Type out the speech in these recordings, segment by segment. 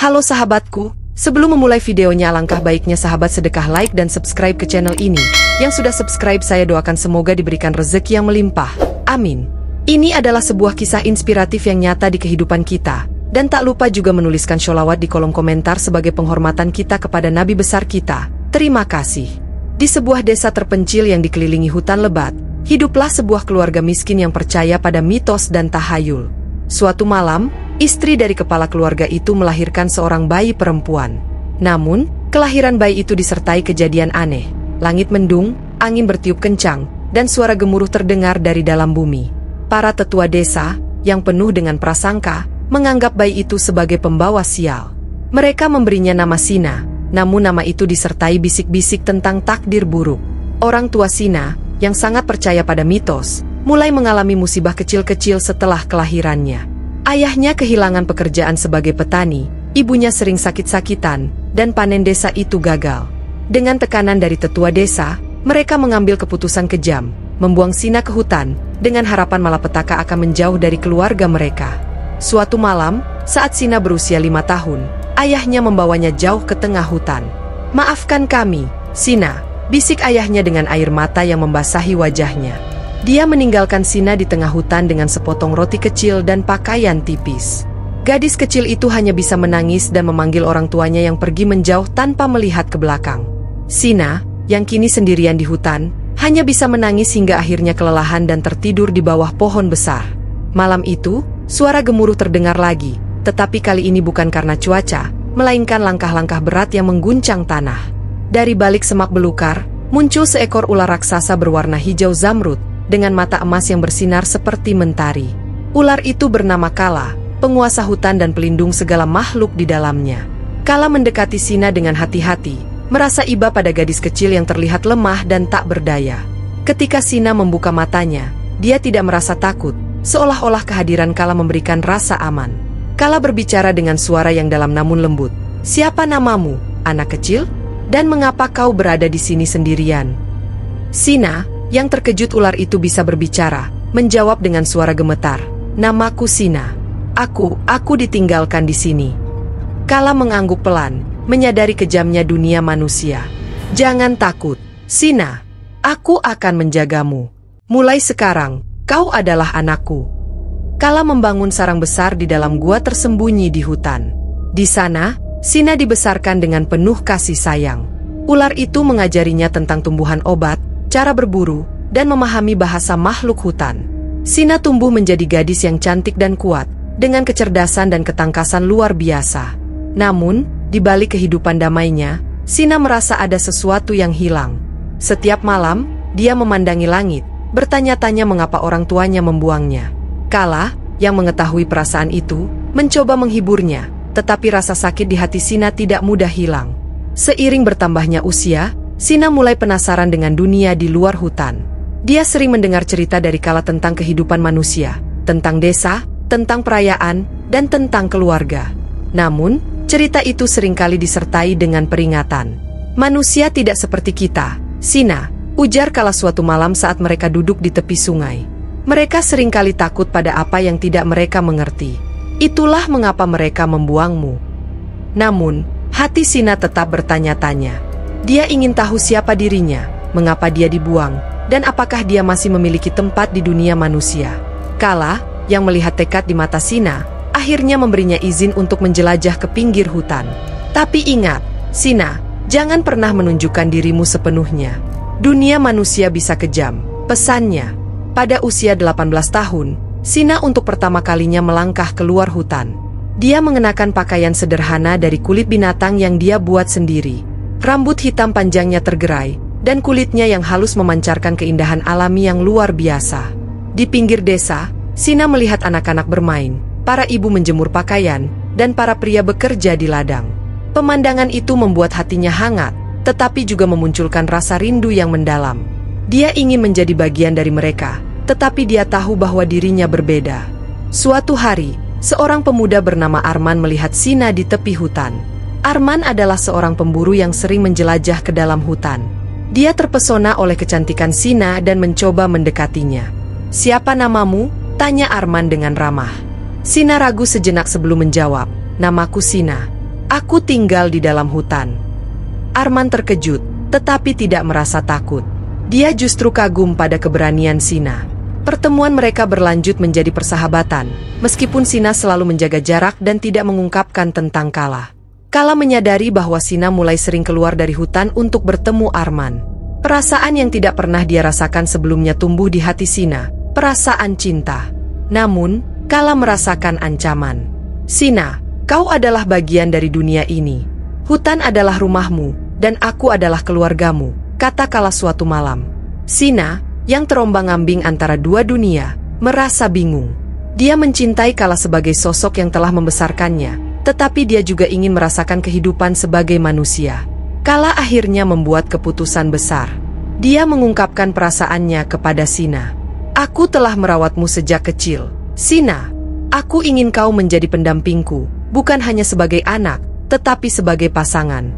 Halo sahabatku, sebelum memulai videonya alangkah baiknya sahabat sedekah like dan subscribe ke channel ini. Yang sudah subscribe saya doakan semoga diberikan rezeki yang melimpah. Amin. Ini adalah sebuah kisah inspiratif yang nyata di kehidupan kita. Dan tak lupa juga menuliskan sholawat di kolom komentar sebagai penghormatan kita kepada Nabi besar kita. Terima kasih. Di sebuah desa terpencil yang dikelilingi hutan lebat, hiduplah sebuah keluarga miskin yang percaya pada mitos dan tahayul. Suatu malam, istri dari kepala keluarga itu melahirkan seorang bayi perempuan. Namun, kelahiran bayi itu disertai kejadian aneh. Langit mendung, angin bertiup kencang, dan suara gemuruh terdengar dari dalam bumi. Para tetua desa, yang penuh dengan prasangka, menganggap bayi itu sebagai pembawa sial. Mereka memberinya nama Sina, namun nama itu disertai bisik-bisik tentang takdir buruk. Orang tua Sina, yang sangat percaya pada mitos, mulai mengalami musibah kecil-kecil setelah kelahirannya. Ayahnya kehilangan pekerjaan sebagai petani, ibunya sering sakit-sakitan, dan panen desa itu gagal. Dengan tekanan dari tetua desa, mereka mengambil keputusan kejam, membuang Sina ke hutan, dengan harapan malapetaka akan menjauh dari keluarga mereka. Suatu malam, saat Sina berusia 5 tahun, ayahnya membawanya jauh ke tengah hutan. "Maafkan kami, Sina," bisik ayahnya dengan air mata yang membasahi wajahnya. Dia meninggalkan Sina di tengah hutan dengan sepotong roti kecil dan pakaian tipis. Gadis kecil itu hanya bisa menangis dan memanggil orang tuanya yang pergi menjauh tanpa melihat ke belakang. Sina, yang kini sendirian di hutan, hanya bisa menangis hingga akhirnya kelelahan dan tertidur di bawah pohon besar. Malam itu, suara gemuruh terdengar lagi, tetapi kali ini bukan karena cuaca, melainkan langkah-langkah berat yang mengguncang tanah. Dari balik semak belukar, muncul seekor ular raksasa berwarna hijau zamrud, dengan mata emas yang bersinar seperti mentari. Ular itu bernama Kala, penguasa hutan dan pelindung segala makhluk di dalamnya. Kala mendekati Sina dengan hati-hati, merasa iba pada gadis kecil yang terlihat lemah dan tak berdaya. Ketika Sina membuka matanya, dia tidak merasa takut, seolah-olah kehadiran Kala memberikan rasa aman. Kala berbicara dengan suara yang dalam namun lembut. "Siapa namamu, anak kecil? Dan mengapa kau berada di sini sendirian?" Sina, yang terkejut ular itu bisa berbicara, menjawab dengan suara gemetar, "Namaku Sina. Aku ditinggalkan di sini." Kala mengangguk pelan, menyadari kejamnya dunia manusia. "Jangan takut, Sina. Aku akan menjagamu. Mulai sekarang, kau adalah anakku." Kala membangun sarang besar di dalam gua tersembunyi di hutan. Di sana, Sina dibesarkan dengan penuh kasih sayang. Ular itu mengajarinya tentang tumbuhan obat, cara berburu, dan memahami bahasa makhluk hutan. Sina tumbuh menjadi gadis yang cantik dan kuat, dengan kecerdasan dan ketangkasan luar biasa. Namun, di balik kehidupan damainya, Sina merasa ada sesuatu yang hilang. Setiap malam, dia memandangi langit, bertanya-tanya mengapa orang tuanya membuangnya. Kala, yang mengetahui perasaan itu, mencoba menghiburnya, tetapi rasa sakit di hati Sina tidak mudah hilang. Seiring bertambahnya usia, Sina mulai penasaran dengan dunia di luar hutan. Dia sering mendengar cerita dari Kala tentang kehidupan manusia, tentang desa, tentang perayaan, dan tentang keluarga. Namun, cerita itu seringkali disertai dengan peringatan. "Manusia tidak seperti kita, Sina," ujar Kala suatu malam saat mereka duduk di tepi sungai. "Mereka seringkali takut pada apa yang tidak mereka mengerti. Itulah mengapa mereka membuangmu." Namun, hati Sina tetap bertanya-tanya. Dia ingin tahu siapa dirinya, mengapa dia dibuang, dan apakah dia masih memiliki tempat di dunia manusia. Kala, yang melihat tekad di mata Sina, akhirnya memberinya izin untuk menjelajah ke pinggir hutan. "Tapi ingat, Sina, jangan pernah menunjukkan dirimu sepenuhnya. Dunia manusia bisa kejam," pesannya. Pada usia 18 tahun, Sina untuk pertama kalinya melangkah keluar hutan. Dia mengenakan pakaian sederhana dari kulit binatang yang dia buat sendiri. Rambut hitam panjangnya tergerai, dan kulitnya yang halus memancarkan keindahan alami yang luar biasa. Di pinggir desa, Sina melihat anak-anak bermain, para ibu menjemur pakaian, dan para pria bekerja di ladang. Pemandangan itu membuat hatinya hangat, tetapi juga memunculkan rasa rindu yang mendalam. Dia ingin menjadi bagian dari mereka, tetapi dia tahu bahwa dirinya berbeda. Suatu hari, seorang pemuda bernama Arman melihat Sina di tepi hutan. Arman adalah seorang pemburu yang sering menjelajah ke dalam hutan. Dia terpesona oleh kecantikan Sina dan mencoba mendekatinya. "Siapa namamu?" tanya Arman dengan ramah. Sina ragu sejenak sebelum menjawab, "Namaku Sina." Aku tinggal di dalam hutan. Arman terkejut, tetapi tidak merasa takut. Dia justru kagum pada keberanian Sina. Pertemuan mereka berlanjut menjadi persahabatan, meskipun Sina selalu menjaga jarak dan tidak mengungkapkan tentang Kala. Kala menyadari bahwa Sina mulai sering keluar dari hutan untuk bertemu Arman. Perasaan yang tidak pernah dia rasakan sebelumnya tumbuh di hati Sina, perasaan cinta. Namun, Kala merasakan ancaman. Sina, kau adalah bagian dari dunia ini. Hutan adalah rumahmu, dan aku adalah keluargamu, kata Kala suatu malam. Sina, yang terombang-ambing antara dua dunia, merasa bingung. Dia mencintai Kala sebagai sosok yang telah membesarkannya, tetapi dia juga ingin merasakan kehidupan sebagai manusia. Kala akhirnya membuat keputusan besar. Dia mengungkapkan perasaannya kepada Sina. Aku telah merawatmu sejak kecil. Sina, aku ingin kau menjadi pendampingku, bukan hanya sebagai anak, tetapi sebagai pasangan.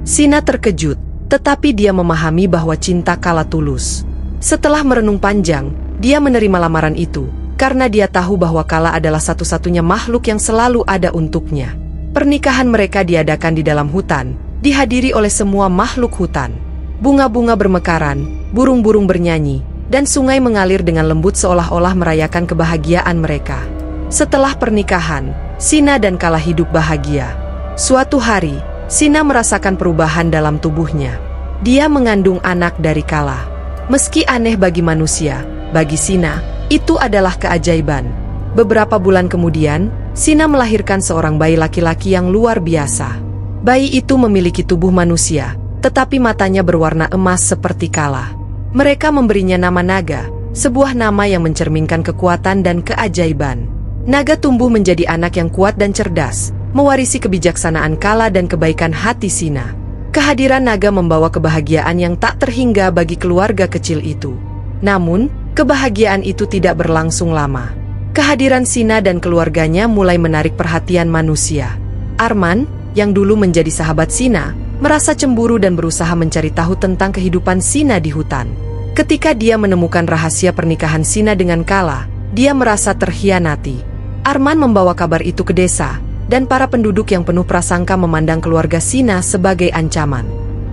Sina terkejut, tetapi dia memahami bahwa cinta Kala tulus. Setelah merenung panjang, dia menerima lamaran itu, karena dia tahu bahwa Kala adalah satu-satunya makhluk yang selalu ada untuknya. Pernikahan mereka diadakan di dalam hutan, dihadiri oleh semua makhluk hutan. Bunga-bunga bermekaran, burung-burung bernyanyi, dan sungai mengalir dengan lembut seolah-olah merayakan kebahagiaan mereka. Setelah pernikahan, Sina dan Kala hidup bahagia. Suatu hari, Sina merasakan perubahan dalam tubuhnya. Dia mengandung anak dari Kala. Meski aneh bagi manusia, bagi Sina, itu adalah keajaiban. Beberapa bulan kemudian, Sina melahirkan seorang bayi laki-laki yang luar biasa. Bayi itu memiliki tubuh manusia, tetapi matanya berwarna emas seperti Kala. Mereka memberinya nama Naga, sebuah nama yang mencerminkan kekuatan dan keajaiban. Naga tumbuh menjadi anak yang kuat dan cerdas, mewarisi kebijaksanaan Kala dan kebaikan hati Sina. Kehadiran Naga membawa kebahagiaan yang tak terhingga bagi keluarga kecil itu. Namun, kebahagiaan itu tidak berlangsung lama. Kehadiran Sina dan keluarganya mulai menarik perhatian manusia. Arman, yang dulu menjadi sahabat Sina, merasa cemburu dan berusaha mencari tahu tentang kehidupan Sina di hutan. Ketika dia menemukan rahasia pernikahan Sina dengan Kala, dia merasa terhianati. Arman membawa kabar itu ke desa, dan para penduduk yang penuh prasangka memandang keluarga Sina sebagai ancaman.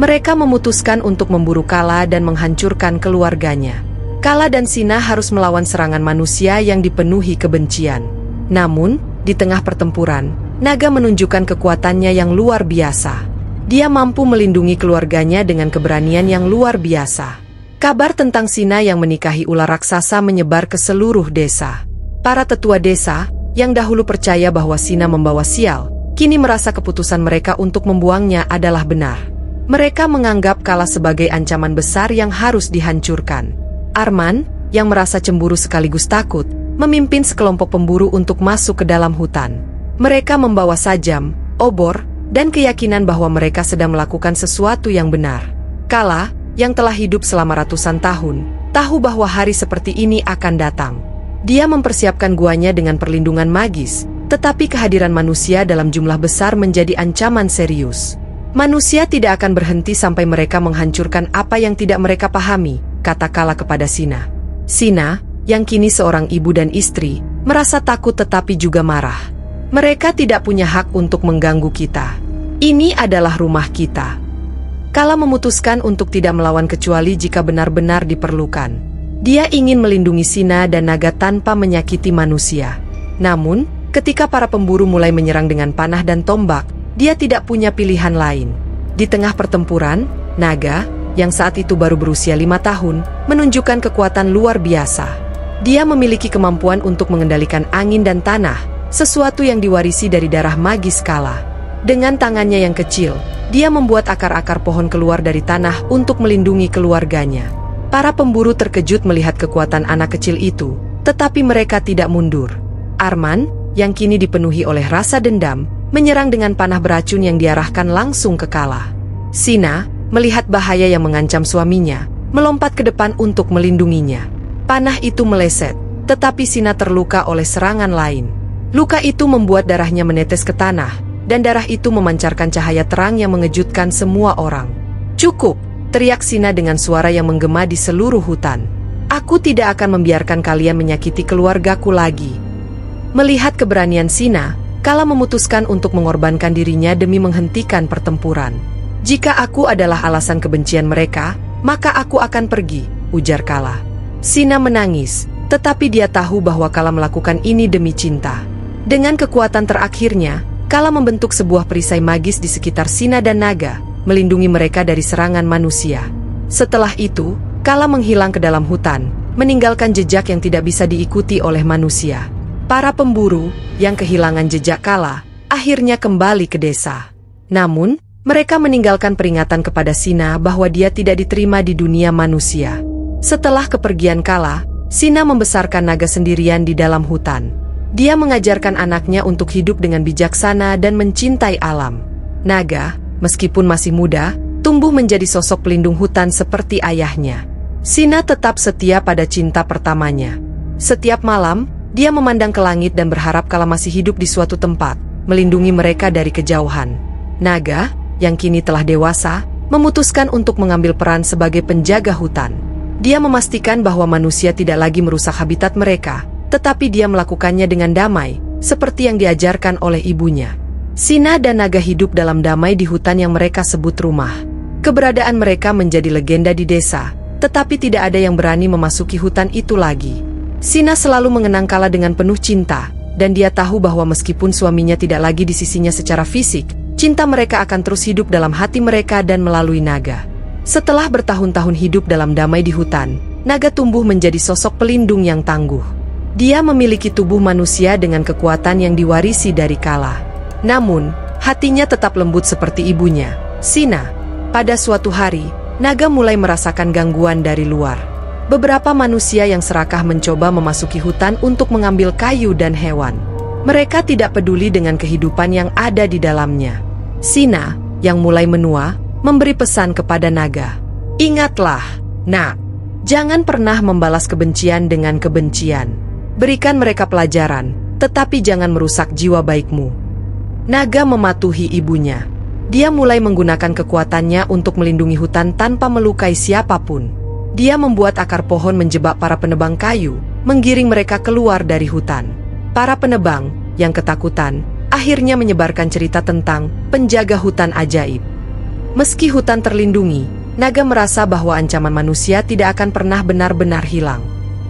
Mereka memutuskan untuk memburu Kala dan menghancurkan keluarganya. Kala dan Sina harus melawan serangan manusia yang dipenuhi kebencian. Namun, di tengah pertempuran, Naga menunjukkan kekuatannya yang luar biasa. Dia mampu melindungi keluarganya dengan keberanian yang luar biasa. Kabar tentang Sina yang menikahi ular raksasa menyebar ke seluruh desa. Para tetua desa, yang dahulu percaya bahwa Sina membawa sial, kini merasa keputusan mereka untuk membuangnya adalah benar. Mereka menganggap Kala sebagai ancaman besar yang harus dihancurkan. Arman, yang merasa cemburu sekaligus takut, memimpin sekelompok pemburu untuk masuk ke dalam hutan. Mereka membawa sajam, obor, dan keyakinan bahwa mereka sedang melakukan sesuatu yang benar. Kala, yang telah hidup selama ratusan tahun, tahu bahwa hari seperti ini akan datang. Dia mempersiapkan guanya dengan perlindungan magis, tetapi kehadiran manusia dalam jumlah besar menjadi ancaman serius. Manusia tidak akan berhenti sampai mereka menghancurkan apa yang tidak mereka pahami, kata Kala kepada Sina. Sina, yang kini seorang ibu dan istri, merasa takut tetapi juga marah. Mereka tidak punya hak untuk mengganggu kita. Ini adalah rumah kita. Kala memutuskan untuk tidak melawan kecuali jika benar-benar diperlukan. Dia ingin melindungi Sina dan Naga tanpa menyakiti manusia. Namun, ketika para pemburu mulai menyerang dengan panah dan tombak, dia tidak punya pilihan lain. Di tengah pertempuran, Naga, yang saat itu baru berusia 5 tahun, menunjukkan kekuatan luar biasa. Dia memiliki kemampuan untuk mengendalikan angin dan tanah, sesuatu yang diwarisi dari darah magis Kala. Dengan tangannya yang kecil, dia membuat akar-akar pohon keluar dari tanah untuk melindungi keluarganya. Para pemburu terkejut melihat kekuatan anak kecil itu, tetapi mereka tidak mundur. Arman, yang kini dipenuhi oleh rasa dendam, menyerang dengan panah beracun yang diarahkan langsung ke Kala. Sina, melihat bahaya yang mengancam suaminya, melompat ke depan untuk melindunginya. Panah itu meleset, tetapi Sina terluka oleh serangan lain. Luka itu membuat darahnya menetes ke tanah, dan darah itu memancarkan cahaya terang yang mengejutkan semua orang. "Cukup!" teriak Sina dengan suara yang menggema di seluruh hutan. "Aku tidak akan membiarkan kalian menyakiti keluargaku lagi." Melihat keberanian Sina, Kala memutuskan untuk mengorbankan dirinya demi menghentikan pertempuran. "Jika aku adalah alasan kebencian mereka, maka aku akan pergi," ujar Kala. Sina menangis, tetapi dia tahu bahwa Kala melakukan ini demi cinta. Dengan kekuatan terakhirnya, Kala membentuk sebuah perisai magis di sekitar Sina dan naga, melindungi mereka dari serangan manusia. Setelah itu, Kala menghilang ke dalam hutan, meninggalkan jejak yang tidak bisa diikuti oleh manusia. Para pemburu yang kehilangan jejak Kala akhirnya kembali ke desa. Namun, mereka meninggalkan peringatan kepada Sina bahwa dia tidak diterima di dunia manusia. Setelah kepergian Kala, Sina membesarkan naga sendirian di dalam hutan. Dia mengajarkan anaknya untuk hidup dengan bijaksana dan mencintai alam. Naga, meskipun masih muda, tumbuh menjadi sosok pelindung hutan seperti ayahnya. Sina tetap setia pada cinta pertamanya. Setiap malam, dia memandang ke langit dan berharap Kala masih hidup di suatu tempat, melindungi mereka dari kejauhan. Naga, yang kini telah dewasa, memutuskan untuk mengambil peran sebagai penjaga hutan. Dia memastikan bahwa manusia tidak lagi merusak habitat mereka, tetapi dia melakukannya dengan damai, seperti yang diajarkan oleh ibunya. Sina dan naga hidup dalam damai di hutan yang mereka sebut rumah. Keberadaan mereka menjadi legenda di desa, tetapi tidak ada yang berani memasuki hutan itu lagi. Sina selalu mengenang Kala dengan penuh cinta, dan dia tahu bahwa meskipun suaminya tidak lagi di sisinya secara fisik, cinta mereka akan terus hidup dalam hati mereka dan melalui naga. Setelah bertahun-tahun hidup dalam damai di hutan, naga tumbuh menjadi sosok pelindung yang tangguh. Dia memiliki tubuh manusia dengan kekuatan yang diwarisi dari Kala. Namun, hatinya tetap lembut seperti ibunya, Sina. Pada suatu hari, naga mulai merasakan gangguan dari luar. Beberapa manusia yang serakah mencoba memasuki hutan untuk mengambil kayu dan hewan. Mereka tidak peduli dengan kehidupan yang ada di dalamnya. Sina, yang mulai menua, memberi pesan kepada naga. "Ingatlah, nak, jangan pernah membalas kebencian dengan kebencian. Berikan mereka pelajaran, tetapi jangan merusak jiwa baikmu." Naga mematuhi ibunya. Dia mulai menggunakan kekuatannya untuk melindungi hutan tanpa melukai siapapun. Dia membuat akar pohon menjebak para penebang kayu, menggiring mereka keluar dari hutan. Para penebang, yang ketakutan, akhirnya menyebarkan cerita tentang penjaga hutan ajaib. Meski hutan terlindungi, naga merasa bahwa ancaman manusia tidak akan pernah benar-benar hilang.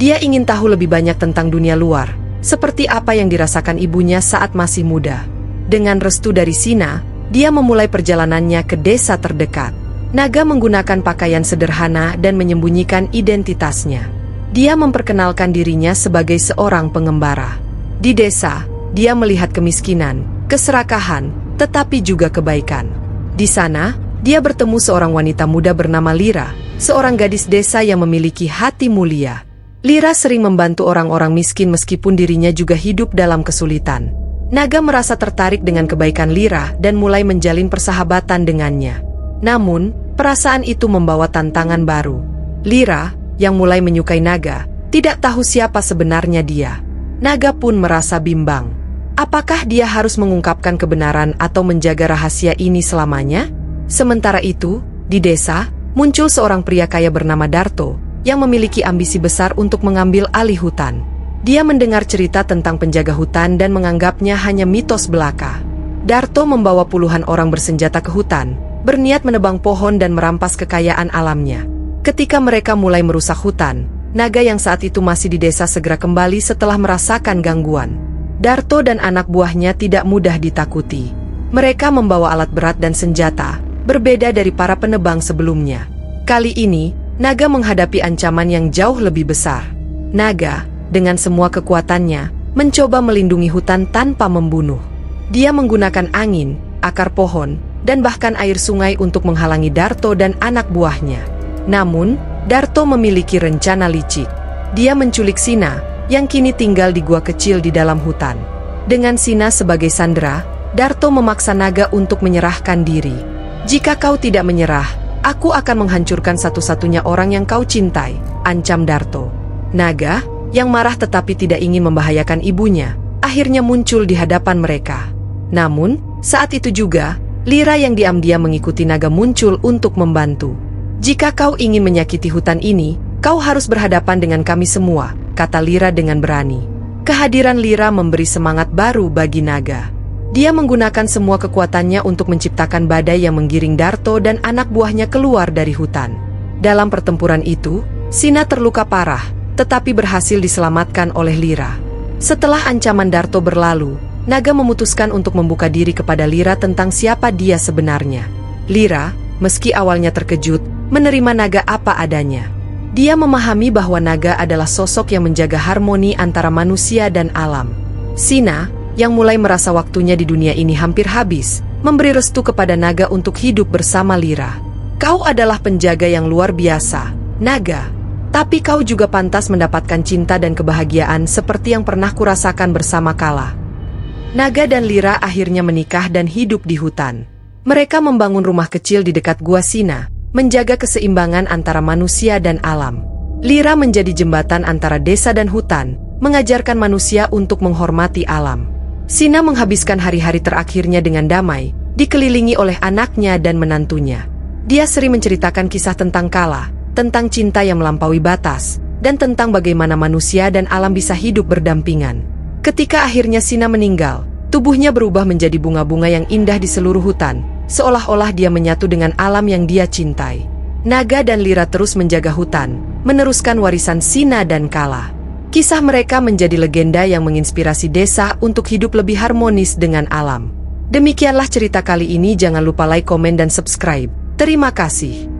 Dia ingin tahu lebih banyak tentang dunia luar, seperti apa yang dirasakan ibunya saat masih muda. Dengan restu dari Sina, dia memulai perjalanannya ke desa terdekat. Naga menggunakan pakaian sederhana dan menyembunyikan identitasnya. Dia memperkenalkan dirinya sebagai seorang pengembara. Di desa, dia melihat kemiskinan, keserakahan, tetapi juga kebaikan. Di sana, dia bertemu seorang wanita muda bernama Lira, seorang gadis desa yang memiliki hati mulia. Lira sering membantu orang-orang miskin meskipun dirinya juga hidup dalam kesulitan. Naga merasa tertarik dengan kebaikan Lira dan mulai menjalin persahabatan dengannya. Namun, perasaan itu membawa tantangan baru. Lira, yang mulai menyukai naga, tidak tahu siapa sebenarnya dia. Naga pun merasa bimbang. Apakah dia harus mengungkapkan kebenaran atau menjaga rahasia ini selamanya? Sementara itu, di desa, muncul seorang pria kaya bernama Darto, yang memiliki ambisi besar untuk mengambil alih hutan. Dia mendengar cerita tentang penjaga hutan dan menganggapnya hanya mitos belaka. Darto membawa puluhan orang bersenjata ke hutan, berniat menebang pohon dan merampas kekayaan alamnya. Ketika mereka mulai merusak hutan, naga yang saat itu masih di desa segera kembali setelah merasakan gangguan. Darto dan anak buahnya tidak mudah ditakuti. Mereka membawa alat berat dan senjata, berbeda dari para penebang sebelumnya. Kali ini, naga menghadapi ancaman yang jauh lebih besar. Naga, dengan semua kekuatannya, mencoba melindungi hutan tanpa membunuh. Dia menggunakan angin, akar pohon, dan bahkan air sungai untuk menghalangi Darto dan anak buahnya. Namun, Darto memiliki rencana licik. Dia menculik Sina, yang kini tinggal di gua kecil di dalam hutan. Dengan Sina sebagai sandera, Darto memaksa naga untuk menyerahkan diri. "Jika kau tidak menyerah, aku akan menghancurkan satu-satunya orang yang kau cintai," ancam Darto. Naga, yang marah tetapi tidak ingin membahayakan ibunya, akhirnya muncul di hadapan mereka. Namun, saat itu juga, Lira yang diam-diam mengikuti naga muncul untuk membantu. "Jika kau ingin menyakiti hutan ini, kau harus berhadapan dengan kami semua," kata Lira dengan berani. Kehadiran Lira memberi semangat baru bagi naga. Dia menggunakan semua kekuatannya untuk menciptakan badai yang menggiring Darto dan anak buahnya keluar dari hutan. Dalam pertempuran itu, Sina terluka parah, tetapi berhasil diselamatkan oleh Lyra. Setelah ancaman Darto berlalu, naga memutuskan untuk membuka diri kepada Lyra tentang siapa dia sebenarnya. Lyra, meski awalnya terkejut, menerima naga apa adanya. Dia memahami bahwa naga adalah sosok yang menjaga harmoni antara manusia dan alam. Sina, yang mulai merasa waktunya di dunia ini hampir habis, memberi restu kepada naga untuk hidup bersama Lyra. Kau adalah penjaga yang luar biasa, naga. Tapi kau juga pantas mendapatkan cinta dan kebahagiaan seperti yang pernah kurasakan bersama Kala. Naga dan Lyra akhirnya menikah dan hidup di hutan. Mereka membangun rumah kecil di dekat Gua Sina, menjaga keseimbangan antara manusia dan alam. Lyra menjadi jembatan antara desa dan hutan, mengajarkan manusia untuk menghormati alam. Sina menghabiskan hari-hari terakhirnya dengan damai, dikelilingi oleh anaknya dan menantunya. Dia sering menceritakan kisah tentang Kala, tentang cinta yang melampaui batas, dan tentang bagaimana manusia dan alam bisa hidup berdampingan. Ketika akhirnya Sina meninggal, tubuhnya berubah menjadi bunga-bunga yang indah di seluruh hutan, seolah-olah dia menyatu dengan alam yang dia cintai. Naga dan Lyra terus menjaga hutan, meneruskan warisan Sina dan Kala. Kisah mereka menjadi legenda yang menginspirasi desa untuk hidup lebih harmonis dengan alam. Demikianlah cerita kali ini, jangan lupa like, komen, dan subscribe. Terima kasih.